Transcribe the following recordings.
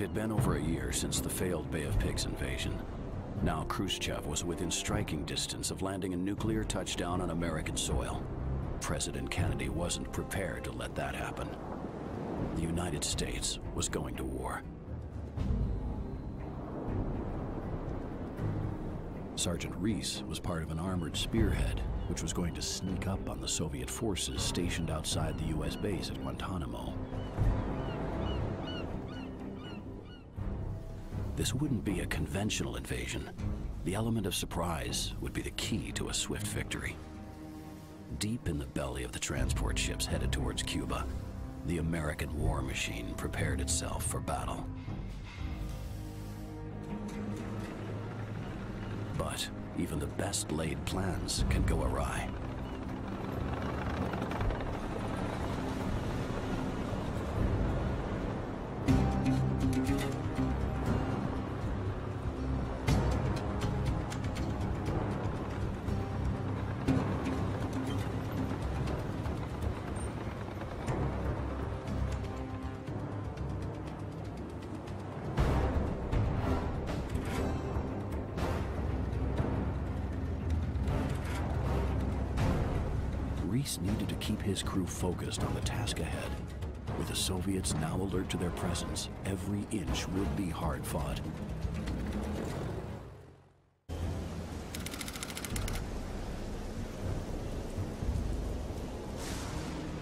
had been over a year since the failed Bay of Pigs invasion. Now Khrushchev was within striking distance of landing a nuclear touchdown on American soil. President Kennedy wasn't prepared to let that happen. The United States was going to war. Sergeant Reese was part of an armored spearhead, which was going to sneak up on the Soviet forces stationed outside the U.S. base at Guantanamo. This wouldn't be a conventional invasion. The element of surprise would be the key to a swift victory. Deep in the belly of the transport ships headed towards Cuba, the American war machine prepared itself for battle. But even the best laid plans can go awry. Reese needed to keep his crew focused on the task ahead. With the Soviets now alert to their presence, every inch would be hard fought.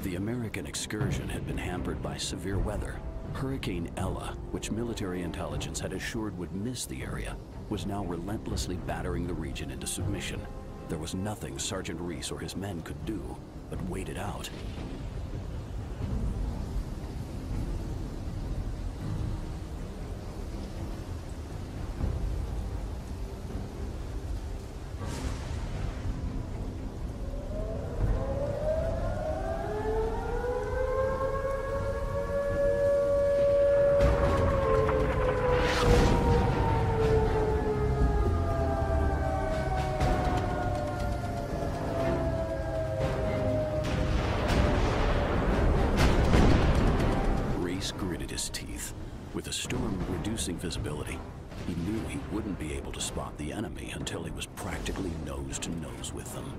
The American excursion had been hampered by severe weather. Hurricane Ella, which military intelligence had assured would miss the area, was now relentlessly battering the region into submission. There was nothing Sergeant Reese or his men could do but wait it out. With the storm reducing visibility, he knew he wouldn't be able to spot the enemy until he was practically nose to nose with them.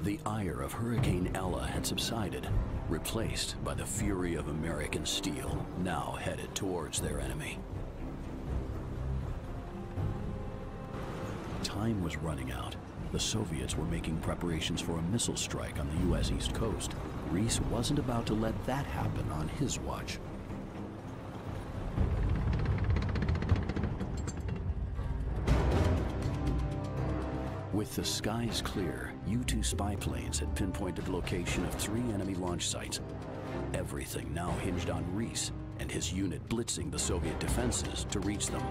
The ire of Hurricane Ella had subsided, replaced by the fury of American steel, now headed towards their enemy. Time was running out. The Soviets were making preparations for a missile strike on the U.S. East Coast. Reese wasn't about to let that happen on his watch. With the skies clear, U-2 spy planes had pinpointed the location of 3 enemy launch sites. Everything now hinged on Reese and his unit blitzing the Soviet defenses to reach them.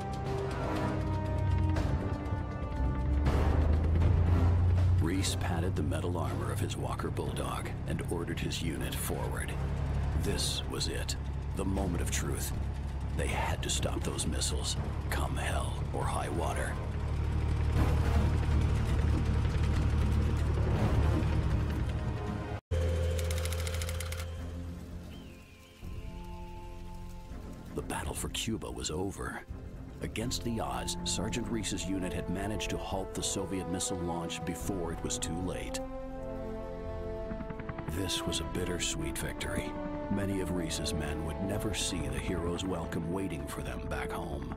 Reese patted the metal armor of his Walker Bulldog and ordered his unit forward. This was it, the moment of truth. They had to stop those missiles, come hell or high water. The battle for Cuba was over. Against the odds, Sergeant Reese's unit had managed to halt the Soviet missile launch before it was too late. This was a bittersweet victory. Many of Reese's men would never see the hero's welcome waiting for them back home.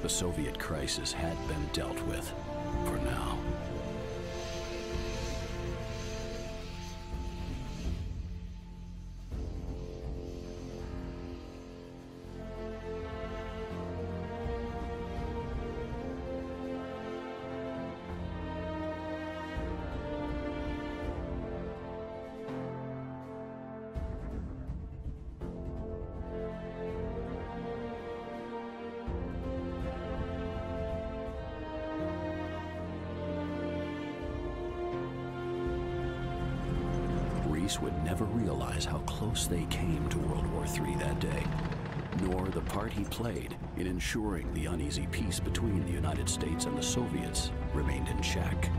The Soviet crisis had been dealt with, for now. Reese would never realize how close they came to World War III that day. nor the part he played in ensuring the uneasy peace between the United States and the Soviets remained in check.